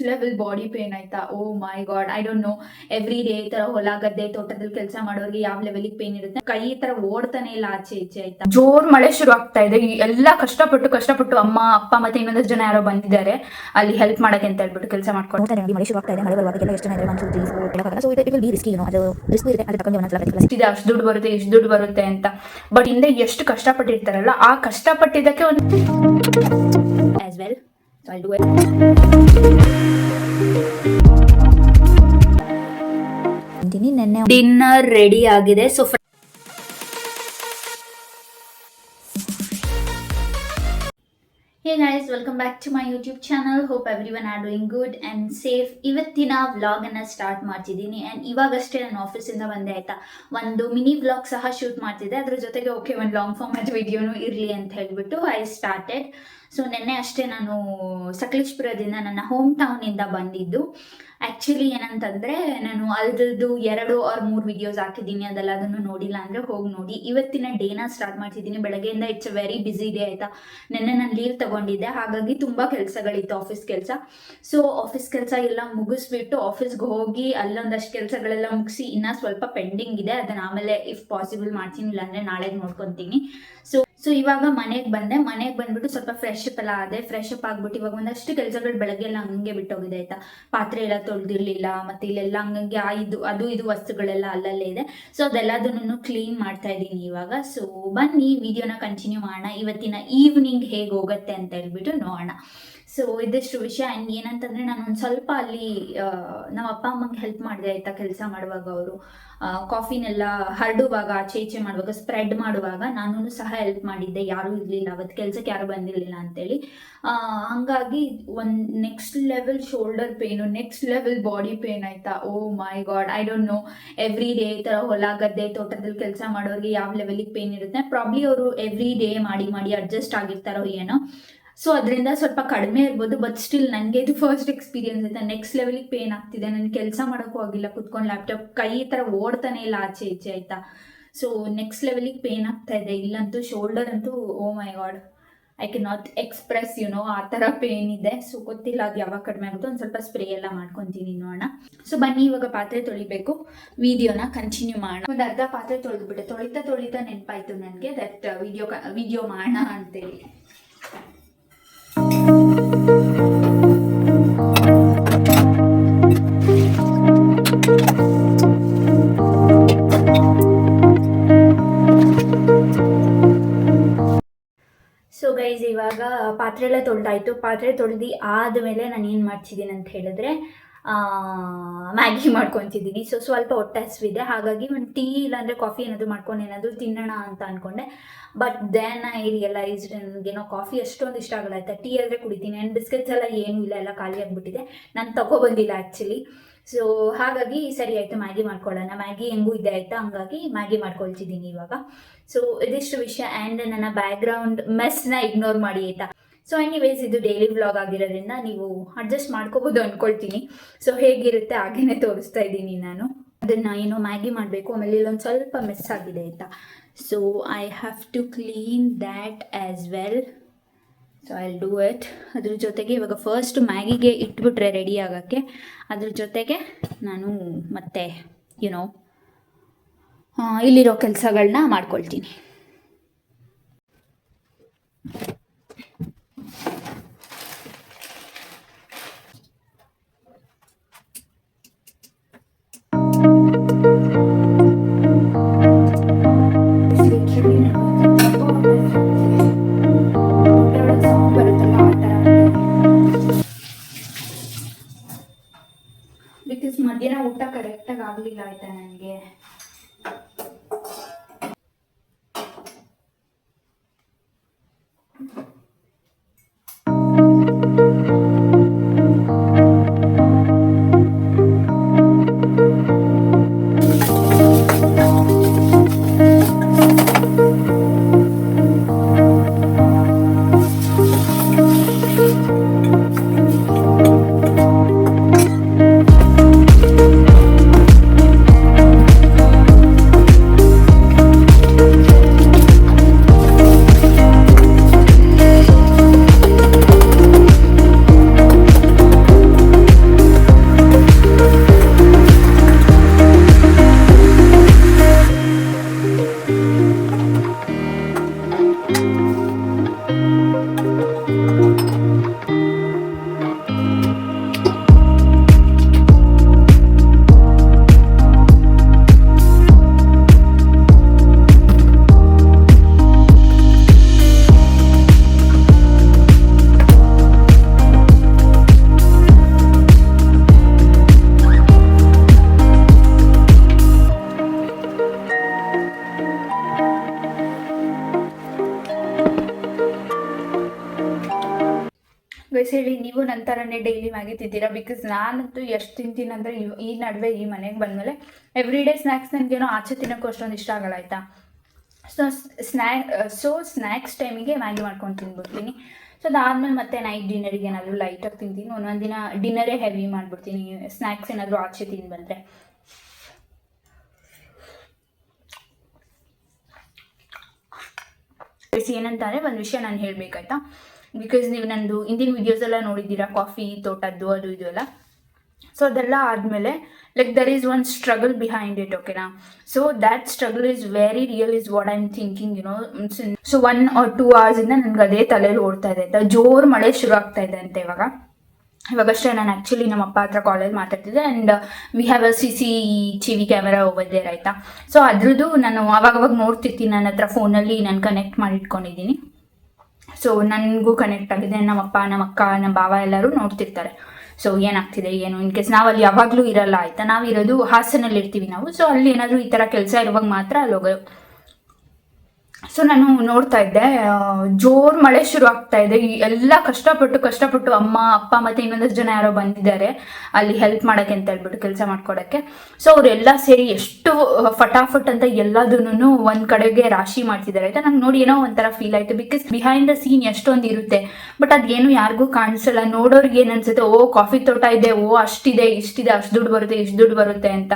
Level body pain ಆಯ್ತಾ. Oh my god, I don't know. Every day ಈ ತರ ಹೊಲ ಗದ್ದೆ ತೋಟದಲ್ಲಿ ಕೆಲಸ ಮಾಡೋರಿಗೆ ಯಾವ ಲೆವೆಲಿಗೆ ಪೇನ್ ಇರುತ್ತೆ. ಕೈ ಈ ತರ ಓಡ್ತಾನೆ ಇಲ್ಲ ಆಚೆ ಈಚೆ ಆಯ್ತಾ. ಜೋರ್ ಮಳೆ ಶುರು ಆಗ್ತಾ ಇದೆ. ಎಲ್ಲ ಕಷ್ಟಪಟ್ಟು ಅಮ್ಮ ಅಪ್ಪ ಮತ್ತೆ ಇನ್ನೊಂದಷ್ಟು ಜನ ಯಾರೋ ಬಂದಿದ್ದಾರೆ ಅಲ್ಲಿ ಹೆಲ್ಪ್ ಮಾಡಕ್ಕೆ ಅಂತ ಹೇಳ್ಬಿಟ್ಟು ಕೆಲಸ ಮಾಡ್ಕೊಂಡು. ಮಳೆ ಶುರು ಆಗ್ತಾ ಇದೆ. ಮಳೆ ಬರುವಾಗೆಲ್ಲ ಎಷ್ಟು ಜನ ಇದ್ದಾರೆ 1 2 3 4 so it will be risky, ಅದು ರಿಸ್ಕ್ ಇರುತ್ತೆ. ಅದು ತಗೊಂಡು ಒಂದೊಂದ್ಸಲ ಅಷ್ಟು ದುಡ್ಡು ಬರುತ್ತೆ ಇಷ್ಟು ದುಡ್ಡು ಬರುತ್ತೆ ಅಂತ. ಬಟ್ ಹಿಂದೆ ಎಷ್ಟು ಕಷ್ಟಪಟ್ಟಿರ್ತಾರಲ್ಲ ಆ ಕಷ್ಟಪಟ್ಟಿದ್ದಕ್ಕೆ ಒಂದು as well. So I'll do it. Dinner ready ಆಗಿದೆ. So Hey guys, welcome back to my YouTube channel. Hope everyone are doing good and safe. ಇವತ್ತಿನ ವ್ಲಾಗ್ ಅನ್ನ ಸ್ಟಾರ್ಟ್ ಮಾಡ್ತಿದ್ದೀನಿ. ಆ್ಯಂಡ್ ಇವಾಗಷ್ಟೇ ನಾನು ಆಫೀಸಿಂದ ಬಂದೆ ಆಯ್ತಾ. ಒಂದು ಮಿನಿ ವ್ಲಾಗ್ ಸಹ ಶೂಟ್ ಮಾಡ್ತಿದ್ದೆ. ಅದ್ರ ಜೊತೆಗೆ ಓಕೆ ಒಂದು ಲಾಂಗ್ ಫಾರ್ಮ್ಯಾಟ್ ವಿಡಿಯೋನು ಇರಲಿ ಅಂತ ಹೇಳ್ಬಿಟ್ಟು ಐ ಸ್ಟಾರ್ಟೆಡ್. ಸೊ ನಿನ್ನೆ ಅಷ್ಟೇ ನಾನು ಸಕಲೇಶಪುರದಿಂದ ನನ್ನ ಹೋಮ್ ಟೌನಿಂದ ಬಂದಿದ್ದು. ಆ್ಯಕ್ಚುಲಿ ಏನಂತಂದರೆ ನಾನು ಅದ್ರದ್ದು 2 or 3 ವಿಡಿಯೋಸ್ ಹಾಕಿದ್ದೀನಿ. ಅದನ್ನು ನೋಡಿಲ್ಲ ಅಂದರೆ ಹೋಗಿ ನೋಡಿ. ಇವತ್ತಿನ ಡೇನ ಸ್ಟಾರ್ಟ್ ಮಾಡ್ತಿದ್ದೀನಿ. ಬೆಳಗ್ಗೆಯಿಂದ ಇಟ್ಸ್ ವೆರಿ ಬ್ಯುಸಿ ಡೇ ಆಯಿತಾ. ನಿನ್ನೆ ನಾನು ಲೀವ್ ತಗೊಂಡಿದ್ದೆ, ಹಾಗಾಗಿ ತುಂಬ ಕೆಲಸಗಳಿತ್ತು, ಆಫೀಸ್ ಕೆಲಸ. ಸೊ ಆಫೀಸ್ ಕೆಲಸ ಎಲ್ಲ ಮುಗಿಸ್ಬಿಟ್ಟು ಆಫೀಸ್ಗೆ ಹೋಗಿ ಅಲ್ಲೊಂದಷ್ಟು ಕೆಲಸಗಳೆಲ್ಲ ಮುಗಿಸಿ ಇನ್ನೂ ಸ್ವಲ್ಪ ಪೆಂಡಿಂಗ್ ಇದೆ. ಅದನ್ನು ಆಮೇಲೆ ಇಫ್ ಪಾಸಿಬಲ್ ಮಾಡ್ತೀನಿ, ಇಲ್ಲಾಂದರೆ ನಾಳೆ ನೋಡ್ಕೊತೀನಿ. ಸೊ ಇವಾಗ ಮನೆಗೆ ಬಂದ್ಬಿಟ್ಟು ಸ್ವಲ್ಪ ಫ್ರೆಶ್ ಅಪ್ ಎಲ್ಲ ಆದೆ. ಫ್ರೆಶ್ ಅಪ್ ಆಗ್ಬಿಟ್ಟು ಇವಾಗ ಒಂದಷ್ಟು ಕೆಲಸಗಳು ಬೆಳಗ್ಗೆ ಎಲ್ಲ ಹಂಗೆ ಬಿಟ್ಟೋಗಿದೆ ಆಯ್ತಾ. ಪಾತ್ರೆ ಎಲ್ಲ ತೊಳೆದಿರ್ಲಿಲ್ಲ, ಮತ್ತೆ ಇಲ್ಲೆಲ್ಲ ಹಂಗಂಗೆ ಇದು ವಸ್ತುಗಳೆಲ್ಲ ಅಲ್ಲಲ್ಲೇ ಇದೆ. ಸೊ ಅದೆಲ್ಲದನ್ನು ಕ್ಲೀನ್ ಮಾಡ್ತಾ ಇದ್ದೀನಿ ಇವಾಗ. ಸೊ ಬನ್ನಿ ವಿಡಿಯೋನ ಕಂಟಿನ್ಯೂ ಮಾಡೋಣ. ಇವತ್ತಿನ ಈವ್ನಿಂಗ್ ಹೇಗೆ ಹೋಗುತ್ತೆ ಅಂತ ಹೇಳ್ಬಿಟ್ಟು ನೋಡೋಣ. ಸೊ ಇದಿಷ್ಟು ವಿಷಯ. ಆ್ಯಂಡ್ ಏನಂತಂದರೆ ನಾನು ಒಂದು ಸ್ವಲ್ಪ ಅಲ್ಲಿ ನಮ್ಮ ಅಪ್ಪ ಅಮ್ಮಂಗೆ ಹೆಲ್ಪ್ ಮಾಡಿದೆ ಆಯಿತಾ. ಕೆಲಸ ಮಾಡುವಾಗ ಅವರು ಕಾಫಿನೆಲ್ಲ ಹರಡುವಾಗ ಆಚೆ ಈಚೆ ಮಾಡುವಾಗ ಸ್ಪ್ರೆಡ್ ಮಾಡುವಾಗ ನಾನು ಸಹ ಹೆಲ್ಪ್ ಮಾಡಿದ್ದೆ. ಯಾರೂ ಇರಲಿಲ್ಲ ಅವತ್ತು, ಕೆಲಸಕ್ಕೆ ಯಾರೂ ಬಂದಿರಲಿಲ್ಲ ಅಂತೇಳಿ. ಹಾಗಾಗಿ ಒಂದು next level shoulder pain, next level body pain ಆಯಿತಾ. Oh my god, I don't know. Every day ಈ ಥರ ಹೊಲ ಗದ್ದೆ ತೋಟದಲ್ಲಿ ಕೆಲಸ ಮಾಡೋರಿಗೆ ಯಾವ ಲೆವೆಲಿಗೆ ಪೇನ್ ಇರುತ್ತೆ. ಪ್ರಾಬ್ಲಿ ಅವರು ಎವ್ರಿ ಡೇ ಮಾಡಿ ಅಡ್ಜಸ್ಟ್ ಆಗಿರ್ತಾರೋ ಏನೋ. ಸೊ ಅದರಿಂದ ಸ್ವಲ್ಪ ಕಡಿಮೆ ಇರ್ಬೋದು. ಬಟ್ ಸ್ಟಿಲ್ ನನಗೆ ಇದು ಫಸ್ಟ್ ಎಕ್ಸ್ಪೀರಿಯನ್ಸ್ ಆಯ್ತಾ. ನೆಕ್ಸ್ಟ್ ಲೆವೆಲಿಗೆ ಪೇನ್ ಆಗ್ತಿದೆ. ನಾನು ಕೆಲಸ ಮಾಡೋಕ್ಕೂ ಆಗಿಲ್ಲ, ಕುತ್ಕೊಂಡು ಲ್ಯಾಪ್ಟಾಪ್ ಕೈ ಈ ಥರ ಓಡ್ತಾನೆ ಇಲ್ಲ ಆಚೆ ಈಚೆ ಆಯಿತಾ. ಸೊ ನೆಕ್ಸ್ಟ್ ಲೆವೆಲಿಗೆ ಪೇನ್ ಆಗ್ತಾ ಇದೆ. ಇಲ್ಲಂತೂ ಶೋಲ್ಡರ್ ಅಂತೂ oh my god, I can not express ಆ ಥರ ಪೇನ್ ಇದೆ. ಸೊ ಗೊತ್ತಿಲ್ಲ ಅದು ಯಾವಾಗ ಕಡಿಮೆ ಆಗುತ್ತೋ. ಒಂದು ಸ್ವಲ್ಪ ಸ್ಪ್ರೇ ಎಲ್ಲ ಮಾಡ್ಕೊತೀನಿ, ನೋಡೋಣ. ಸೊ ಬನ್ನಿ ಇವಾಗ ಪಾತ್ರೆ ತೊಳಿಬೇಕು. ವಿಡಿಯೋನ ಕಂಟಿನ್ಯೂ ಮಾಡೋಣ. ಒಂದು ಅರ್ಧ ಪಾತ್ರೆ ತೊಳೆದ್ಬಿಟ್ಟೆ. ತೊಳಿತಾ ನೆನಪಾಯ್ತು ನನಗೆ ದಟ್ ವಿಡಿಯೋ ಮಾಡೋಣ ಅಂತೇಳಿ. ಸೊ ಗೈಸ್ ಇವಾಗ ಪಾತ್ರೆ ಎಲ್ಲ ತೊಳೆದಾಯ್ತು. ಪಾತ್ರೆ ತೊಳೆದು ಆದಮೇಲೆ ನಾನು ಏನು ಮಾಡ್ತಿದ್ದೀನಿ ಅಂತ ಹೇಳಿದ್ರೆ ಮ್ಯಾಗಿ ಮಾಡ್ಕೊತಿದ್ದೀನಿ. ಸೊ ಸ್ವಲ್ಪ ಹೊಟ್ಟೆ ಹಸಿವಿದೆ, ಹಾಗಾಗಿ ಒಂದು ಟೀ ಇಲ್ಲಾಂದರೆ ಕಾಫಿ ಏನಾದರೂ ಮಾಡ್ಕೊಂಡು ಏನಾದರೂ ತಿನ್ನೋಣ ಅಂತ ಅಂದ್ಕೊಂಡೆ. ಬಟ್ ದೆನ್ ಐ ರಿಯಲೈಸ್ಡ್ ನನಗೇನೋ ಕಾಫಿ ಅಷ್ಟೊಂದು ಇಷ್ಟ ಆಗಲ್ಲ ಆಯಿತಾ. ಟೀ ಆದರೆ ಕುಡಿತೀನಿ. ಆ್ಯಂಡ್ ಬಿಸ್ಕೆಟ್ಸ್ ಎಲ್ಲ ಏನೂ ಇಲ್ಲ, ಎಲ್ಲ ಖಾಲಿ ಆಗಿಬಿಟ್ಟಿದೆ. ನಾನು ತಗೊಬಂದಿಲ್ಲ ಆ್ಯಕ್ಚುಲಿ. ಸೊ ಹಾಗಾಗಿ ಸರಿ ಆಯಿತು, ಮ್ಯಾಗಿ ಮಾಡ್ಕೊಳ್ಳೋಣ. ಮ್ಯಾಗಿ ಹೆಂಗೂ ಇದೆ ಆಯಿತಾ, ಹಂಗಾಗಿ ಮ್ಯಾಗಿ ಮಾಡ್ಕೊಳ್ತಿದ್ದೀನಿ ಇವಾಗ. ಸೊ ಇದಿಷ್ಟು ವಿಷಯ. ಆ್ಯಂಡ್ ನನ್ನ ಬ್ಯಾಕ್ಗ್ರೌಂಡ್ ಮೆಸ್ನ ಇಗ್ನೋರ್ ಮಾಡಿ ಆಯಿತಾ. ಸೊ ಎನಿವೇಸ್ ಇದು ಡೈಲಿ ವ್ಲಾಗ್ ಆಗಿರೋದ್ರಿಂದ ನೀವು ಅಡ್ಜಸ್ಟ್ ಮಾಡ್ಕೋಬೋದು ಅಂದ್ಕೊಳ್ತೀನಿ. ಸೊ ಹೇಗಿರುತ್ತೆ ಹಾಗೇನೆ ತೋರಿಸ್ತಾ ಇದ್ದೀನಿ ನಾನು. ಅದನ್ನು ಮ್ಯಾಗಿ ಮಾಡಬೇಕು. ಆಮೇಲೆ ಇಲ್ಲೊಂದು ಸ್ವಲ್ಪ ಮೆಸ್ ಆಗಿದೆ ಆಯಿತಾ. So I have to clean that as well. So I will do it. ಅದ್ರ ಜೊತೆಗೆ ಇವಾಗ ಫಸ್ಟ್ ಮ್ಯಾಗಿಗೆ ಇಟ್ಬಿಟ್ರೆ ರೆಡಿ ಆಗೋಕ್ಕೆ. ಅದ್ರ ಜೊತೆಗೆ ನಾನು ಮತ್ತೆ ಇಲ್ಲಿರೋ ಕೆಲಸಗಳನ್ನ ಮಾಡ್ಕೊಳ್ತೀನಿ. ಬಿಕಾಸ್ ಮಧ್ಯಾಹ್ನ ಊಟ ಕರೆಕ್ಟಾಗಿ ಆಗಲಿಲ್ಲ ಆಯಿತಾ ನನಗೆ. ಹೇಳಿ ನೀವು ನನ್ನ ಥರನೇ ಡೈಲಿ ಮ್ಯಾಗಿ ತಿಂತೀರಾ? ಬಿಕಾಸ್ ನಾನಂತೂ ಎಷ್ಟು ತಿಂತೀನಿ ಅಂದರೆ ಈ ನಡುವೆ ಈ ಮನೆಗೆ ಬಂದಮೇಲೆ ಎವ್ರಿ ಡೇ ಸ್ನ್ಯಾಕ್ಸ್ ನನಗೇನೋ ಆಚೆ ತಿನ್ನೋಕ್ಕೂ ಅಷ್ಟೊಂದು ಇಷ್ಟ ಆಗಲ್ಲ ಆಯಿತಾ. ಸ್ನ್ಯಾಕ್ಸ್ ಟೈಮಿಗೆ ಮ್ಯಾಗಿ ಮಾಡ್ಕೊಂಡು ತಿಂದ್ಬಿಡ್ತೀನಿ. ಸೊ ಅದಾದಮೇಲೆ ಮತ್ತೆ ನೈಟ್ ಡಿನ್ನರಿಗೆ ಏನಾದರೂ ಲೈಟಾಗಿ ತಿಂತೀನಿ. ಒಂದೊಂದು ದಿನ ಡಿನ್ನರೇ ಹೆವಿ ಮಾಡಿಬಿಡ್ತೀನಿ ಸ್ನ್ಯಾಕ್ಸ್ ಏನಾದರೂ ಆಚೆ ತಿಂದು ಬಂದರೆ. ಏನಂತಾರೆ ಒಂದು ವಿಷಯ ನಾನು ಹೇಳಬೇಕಾಯ್ತಾ, ಬಿಕಾಸ್ ನೀವು ನಂದು ಇಂದಿನ ವಿಡಿಯೋಸ್ ಎಲ್ಲ ನೋಡಿದ್ದೀರಾ, ಕಾಫಿ ತೋಟದ್ದು ಅದು ಇದು ಎಲ್ಲ. ಸೊ ಅದೆಲ್ಲ ಆದಮೇಲೆ like there is one struggle behind it, ಓಕೆನಾ. So that struggle is very real is what I am thinking, you know. So 1 or 2 hours ನನಗೆ ಅದೇ ತಲೆಯಲ್ಲಿ ಓಡ್ತಾ ಇದೆ ಆಯ್ತಾ. ಜೋರು ಮಳೆ ಶುರು ಆಗ್ತಾ ಇದೆ ಅಂತ ಇವಾಗಷ್ಟೇ ನಾನು ಆ್ಯಕ್ಚುಲಿ ನಮ್ಮ ಅಪ್ಪ ಹತ್ರ ಕಾಲೇಜ್ ಮಾತಾಡ್ತಿದ್ದೆ. And we have a CCTV camera over there ಆಯಿತಾ. ಸೊ ಅದ್ರದ್ದು ನಾನು ಅವಾಗವಾಗ ನೋಡ್ತಿರ್ತೀನಿ, ನನ್ನ ಹತ್ರ ಫೋನಲ್ಲಿ ನಾನು ಕನೆಕ್ಟ್ ಮಾಡಿ ಇಟ್ಕೊಂಡಿದ್ದೀನಿ. ಸೊ ನನಗೂ ಕನೆಕ್ಟ್ ಆಗಿದೆ, ನಮ್ಮ ಅಪ್ಪ ನಮ್ಮ ಅಕ್ಕ ನಮ್ಮ ಭಾವ ಎಲ್ಲರೂ ನೋಡ್ತಿರ್ತಾರೆ. ಸೊ ಏನಾಗ್ತಿದೆ ಏನು, ಇನ್ ಕೇಸ್ ನಾವು ಅಲ್ಲಿ ಯಾವಾಗಲೂ ಇರಲ್ಲ ಆಯಿತಾ. ನಾವಿರೋದು ಹಾಸನಲ್ಲಿ ಇರ್ತೀವಿ ನಾವು. ಸೊ ಅಲ್ಲಿ ಏನಾದರೂ ಈ ಥರ ಕೆಲಸ ಇರುವಾಗ ಮಾತ್ರ ಅಲ್ಲಿ ಹೋಗೋದು. ಸೊ ನಾನು ನೋಡ್ತಾ ಇದ್ದೆ, ಜೋರು ಮಳೆ ಶುರು ಆಗ್ತಾ ಇದೆ. ಎಲ್ಲ ಕಷ್ಟಪಟ್ಟು ಅಮ್ಮ ಅಪ್ಪ ಮತ್ತು ಇನ್ನೊಂದಷ್ಟು ಜನ ಯಾರೋ ಬಂದಿದ್ದಾರೆ ಅಲ್ಲಿ ಹೆಲ್ಪ್ ಮಾಡೋಕ್ಕೆ ಅಂತ ಹೇಳ್ಬಿಟ್ಟು, ಕೆಲಸ ಮಾಡ್ಕೊಡೋಕ್ಕೆ. ಸೊ ಅವರೆಲ್ಲ ಸೇರಿ ಎಷ್ಟು ಫಟಾಫಟ್ ಅಂತ ಎಲ್ಲದನ್ನು ಒಂದು ಕಡೆಗೆ ರಾಶಿ ಮಾಡ್ತಿದ್ದಾರೆ ಆಯಿತಾ. ನಂಗೆ ನೋಡಿ ಏನೋ ಒಂಥರ ಫೀಲ್ ಆಯಿತು. ಬಿಕಾಸ್ ಬಿಹೈಂಡ್ ದ ಸೀನ್ ಎಷ್ಟೊಂದು ಇರುತ್ತೆ, ಬಟ್ ಅದೇನು ಯಾರಿಗೂ ಕಾಣಿಸಲ್ಲ. ನೋಡೋರಿಗೆ ಏನು ಅನ್ಸುತ್ತೆ, ಓ ಕಾಫಿ ತೋಟ ಇದೆ, ಓ ಅಷ್ಟಿದೆ ಇಷ್ಟಿದೆ, ಅಷ್ಟು ದುಡ್ಡು ಬರುತ್ತೆ ಇಷ್ಟು ದುಡ್ಡು ಬರುತ್ತೆ ಅಂತ.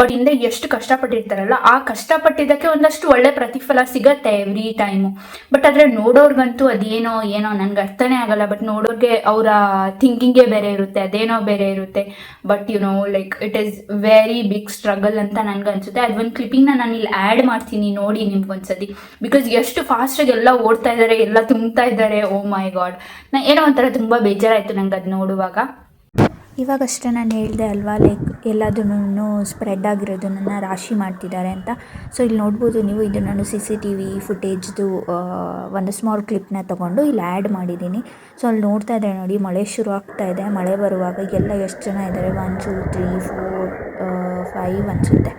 ಬಟ್ ಹಿಂದೆ ಎಷ್ಟು ಕಷ್ಟಪಟ್ಟಿರ್ತಾರಲ್ಲ, ಆ ಕಷ್ಟಪಟ್ಟಿದ್ದಕ್ಕೆ ಒಂದಷ್ಟು ಒಳ್ಳೆ ಪ್ರತಿಫಲ ಸಿಗತ್ತೆ ಎವ್ರಿ ಟೈಮು. ಬಟ್ ಆದರೆ ನೋಡೋರ್ಗಂತೂ ಅದೇನೋ ನನಗೆ ಅರ್ಥನೇ ಆಗಲ್ಲ. ಬಟ್ ನೋಡೋರಿಗೆ ಅವರ ಥಿಂಕಿಂಗೇ ಬೇರೆ ಇರುತ್ತೆ, ಅದೇನೋ ಬೇರೆ ಇರುತ್ತೆ. But like it is very big struggle ಅಂತ ನನಗೆ ಅನ್ಸುತ್ತೆ. ಅದೊಂದು ಕ್ಲಿಪ್ಪಿಂಗ್ನ ನಾನು ಇಲ್ಲಿ ಆ್ಯಡ್ ಮಾಡ್ತೀನಿ, ನೋಡಿ ನಿಮ್ಗೊಂದ್ಸತಿ. ಬಿಕಾಸ್ ಎಷ್ಟು ಫಾಸ್ಟಾಗಿ ಎಲ್ಲ ಓಡ್ತಾ ಇದ್ದಾರೆ, ಎಲ್ಲ ತುಂಬ್ತಾ ಇದ್ದಾರೆ. ಓ ಮೈ ಗಾಡ್, ಏನೋ ಒಂಥರ ತುಂಬ ಬೇಜಾರಾಯಿತು ನಂಗೆ ಅದು ನೋಡುವಾಗ. ಇವಾಗಷ್ಟೇ ನಾನು ಹೇಳಿದೆ ಅಲ್ವಾ, ಲೈಕ್ ಎಲ್ಲದನ್ನು ಸ್ಪ್ರೆಡ್ ಆಗಿರೋದನ್ನು ರಾಶಿ ಮಾಡ್ತಿದ್ದಾರೆ ಅಂತ. ಸೊ ಇಲ್ಲಿ ನೋಡ್ಬೋದು ನೀವು, ಇದು ನಾನು CCTV ಫುಟೇಜ್ದು ಒಂದು ಸ್ಮಾಲ್ ಕ್ಲಿಪ್ನ ತೊಗೊಂಡು ಇಲ್ಲಿ ಆ್ಯಡ್ ಮಾಡಿದ್ದೀನಿ. ಸೊ ಅಲ್ಲಿ ನೋಡ್ತಾ ಇದ್ದಾರೆ ನೋಡಿ, ಮಳೆ ಶುರು ಆಗ್ತಾ ಇದೆ. ಮಳೆ ಬರುವಾಗ ಎಲ್ಲ ಎಷ್ಟು ಜನ ಇದ್ದಾರೆ, 1 2 3 4 5 ಅನಿಸುತ್ತೆ,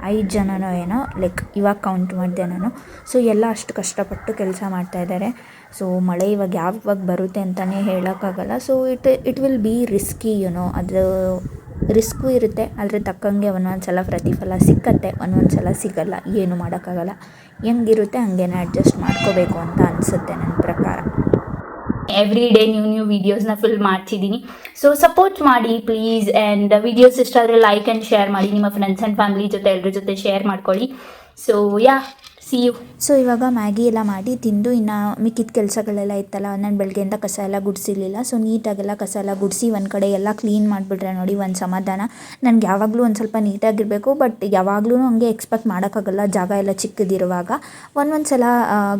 5 ಜನನೋ ಏನೋ, ಲೈಕ್ ಇವಾಗ ಕೌಂಟ್ ಮಾಡಿದೆ ನಾನು. ಸೊ ಎಲ್ಲ ಅಷ್ಟು ಕಷ್ಟಪಟ್ಟು ಕೆಲಸ ಮಾಡ್ತಾಯಿದ್ದಾರೆ. ಸೊ ಮಳೆ ಯಾವಾಗ ಬರುತ್ತೆ ಅಂತಲೇ ಹೇಳೋಕ್ಕಾಗಲ್ಲ. So it will be risky, ಅದು ರಿಸ್ಕು ಇರುತ್ತೆ. ಅದ್ರ ತಕ್ಕಂಗೆ ಒಂದೊಂದು ಸಲ ಪ್ರತಿಫಲ ಸಿಕ್ಕತ್ತೆ, ಒಂದೊಂದು ಸಲ ಸಿಗಲ್ಲ. ಏನು ಮಾಡೋಕ್ಕಾಗಲ್ಲ, ಹೆಂಗಿರುತ್ತೆ ಹಂಗೇನೆ ಅಡ್ಜಸ್ಟ್ ಮಾಡ್ಕೋಬೇಕು ಅಂತ ಅನಿಸುತ್ತೆ ನನ್ನ ಪ್ರಕಾರ. ಎವ್ರಿ ಡೇ ನ್ಯೂ ವೀಡಿಯೋಸ್ನ ಫಿಲ್ ಮಾಡ್ತಿದ್ದೀನಿ. ಸೊ ಸಪೋರ್ಟ್ ಮಾಡಿ ಪ್ಲೀಸ್. ಆ್ಯಂಡ್ ವೀಡಿಯೋಸ್ ಇಷ್ಟ ಆದರೆ ಲೈಕ್ ಆ್ಯಂಡ್ ಶೇರ್ ಮಾಡಿ, ನಿಮ್ಮ ಫ್ರೆಂಡ್ಸ್ ಆ್ಯಂಡ್ ಫ್ಯಾಮಿಲಿ ಜೊತೆ ಎಲ್ಲರ ಜೊತೆ ಶೇರ್ ಮಾಡ್ಕೊಳ್ಳಿ. So see you. ಸೊ ಇವಾಗ ಮ್ಯಾಗಿ ಎಲ್ಲ ಮಾಡಿ ತಿಂದು, ಇನ್ನು ಮಿಕ್ಕಿದ ಕೆಲಸಗಳೆಲ್ಲ ಇತ್ತಲ್ಲ, ನಾನು ಬೆಳಗ್ಗೆಯಿಂದ ಕಸ ಎಲ್ಲ ಗುಡಿಸಿರ್ಲಿಲ್ಲ. ಸೊ ನೀಟಾಗೆಲ್ಲ ಕಸ ಎಲ್ಲ ಗುಡಿಸಿ ಒಂದು ಕಡೆ ಎಲ್ಲ ಕ್ಲೀನ್ ಮಾಡಿಬಿಟ್ರೆ ನೋಡಿ ಒಂದು ಸಮಾಧಾನ. ನನಗೆ ಯಾವಾಗಲೂ ಒಂದು ಸ್ವಲ್ಪ ನೀಟಾಗಿರಬೇಕು, ಬಟ್ ಯಾವಾಗಲೂ ಹಂಗೆ ಎಕ್ಸ್ಪೆಕ್ಟ್ ಮಾಡೋಕ್ಕಾಗಲ್ಲ. ಜಾಗ ಎಲ್ಲ ಚಿಕ್ಕದಿರುವಾಗ ಒಂದೊಂದು ಸಲ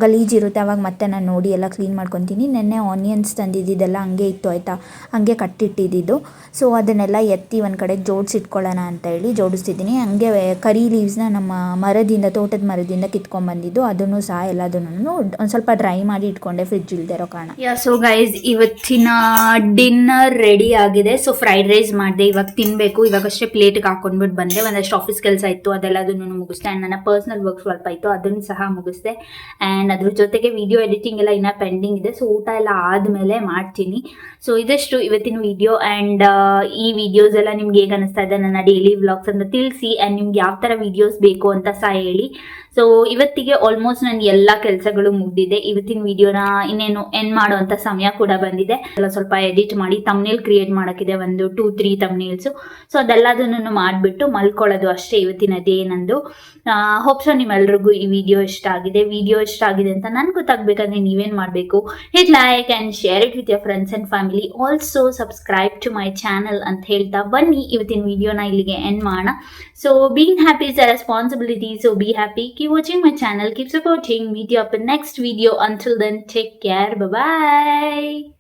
ಗಲೀಜಿರುತ್ತೆ, ಅವಾಗ ಮತ್ತೆ ನಾನು ನೋಡಿ ಎಲ್ಲ ಕ್ಲೀನ್ ಮಾಡ್ಕೊತೀನಿ. ನೆನ್ನೆ ಆನಿಯನ್ಸ್ ತಂದಿದ್ದೆಲ್ಲ ಹಂಗೆ ಇತ್ತು ಆಯಿತಾ, ಹಂಗೆ ಕಟ್ಟಿಟ್ಟಿದ್ದು. ಸೊ ಅದನ್ನೆಲ್ಲ ಎತ್ತಿ ಒಂದು ಕಡೆ ಜೋಡಿಸಿಟ್ಕೊಳ್ಳೋಣ ಅಂತ ಹೇಳಿ ಜೋಡಿಸ್ತಿದ್ದೀನಿ. ಹಂಗೆ ಕರಿ ಲೀವ್ಸ್ನ ನಮ್ಮ ತೋಟದ ಮರದಿಂದ ಕಿತ್ಕೊಂಡ್ಬಂದಿದ್ದು, ಅದನ್ನು ಸಹ ಎಲ್ಲದನ್ನು ಒಂದು ಸ್ವಲ್ಪ ಡ್ರೈ ಮಾಡಿ ಇಟ್ಕೊಂಡೆ, ಫ್ರಿಜ್ ಇಲ್ಲದೆ ಇರೋ ಕಾರಣ. ಸೊ ಗೈಸ್, ಇವತ್ತಿನ ಡಿನ್ನರ್ ರೆಡಿ ಆಗಿದೆ. ಸೊ ಫ್ರೈಡ್ ರೈಸ್ ಮಾಡಿದೆ, ಇವಾಗ ತಿನ್ನಬೇಕು. ಇವಾಗಷ್ಟೇ ಪ್ಲೇಟ್ಗೆ ಹಾಕೊಂಡ್ಬಿಟ್ಟು ಬಂದೆ. ಒಂದಷ್ಟು ಆಫೀಸ್ ಕೆಲಸ ಇತ್ತು, ಅದೆಲ್ಲದನ್ನು ಮುಗಿಸ್ದೆ. ಆ್ಯಂಡ್ ನನ್ನ ಪರ್ಸ್ನಲ್ ವರ್ಕ್ ಸ್ವಲ್ಪ ಇತ್ತು, ಅದನ್ನು ಸಹ ಮುಗಿಸ್ದೆ. ಆ್ಯಂಡ್ ಅದ್ರ ಜೊತೆಗೆ ವಿಡಿಯೋ ಎಡಿಟಿಂಗ್ ಎಲ್ಲ ಇನ್ನೂ ಪೆಂಡಿಂಗ್ ಇದೆ. ಸೊ ಊಟ ಎಲ್ಲ ಆದಮೇಲೆ ಮಾಡ್ತೀನಿ. ಸೊ ಇದಷ್ಟು ಇವತ್ತಿನ ವಿಡಿಯೋ. ಆ್ಯಂಡ್ ಈ ವಿಡಿಯೋಸ್ ಎಲ್ಲ ನಿಮ್ಗೆ ಹೇಗೆ ಅನಿಸ್ತಾ ಇದೆ, ನನ್ನ ಡೈಲಿ ವ್ಲಾಗ್ಸ್ ಅಂತ ತಿಳಿಸಿ. ಆ್ಯಂಡ್ ನಿಮ್ಗೆ ಯಾವ ಥರ ವಿಡಿಯೋಸ್ ಬೇಕು ಅಂತ ಸಹ ಹೇಳಿ. ಸೊ ಇವತ್ತಿಗೆ ಆಲ್ಮೋಸ್ಟ್ ನನ್ನ ಎಲ್ಲ ಕೆಲಸಗಳು ಮುಗಿದಿದೆ. ಇವತ್ತಿನ ವಿಡಿಯೋನ ಇನ್ನೇನು ಎಂಡ್ ಮಾಡುವಂಥ ಸಮಯ ಕೂಡ ಬಂದಿದೆ. ಎಲ್ಲ ಸ್ವಲ್ಪ ಎಡಿಟ್ ಮಾಡಿ ತಮ್ನೇಲ್ ಕ್ರಿಯೇಟ್ ಮಾಡೋಕ್ಕಿದೆ, ಒಂದು 2-3 ತಮ್ನೇಲ್ಸು. ಸೊ ಅದೆಲ್ಲದನ್ನು ಮಾಡಿಬಿಟ್ಟು ಮಲ್ಕೊಳ್ಳೋದು ಅಷ್ಟೇ ಇವತ್ತಿನ ಡೇ ನಂದು. ಹೋಪ್ಸೋ ನಿಮ್ಮೆಲ್ರಿಗೂ ಈ ವಿಡಿಯೋ ಇಷ್ಟ ಆಗಿದೆ. ವಿಡಿಯೋ ಇಷ್ಟ ಆಗಿದೆ ಅಂತ ನನ್ಗೆ ಗೊತ್ತಾಗಬೇಕಂದ್ರೆ ನೀವೇನು ಮಾಡಬೇಕು, hit like and share it with your friends and family. Also subscribe to my channel ಅಂತ ಹೇಳ್ತಾ ಬನ್ನಿ ಇವತ್ತಿನ ವಿಡಿಯೋನ ಇಲ್ಲಿಗೆ ಎಂಡ್ ಮಾಡೋಣ. So being happy is a responsibility, so be happy. Keep watching my channel, keep supporting. Meet you up in next video. Until then, take care. Bye bye.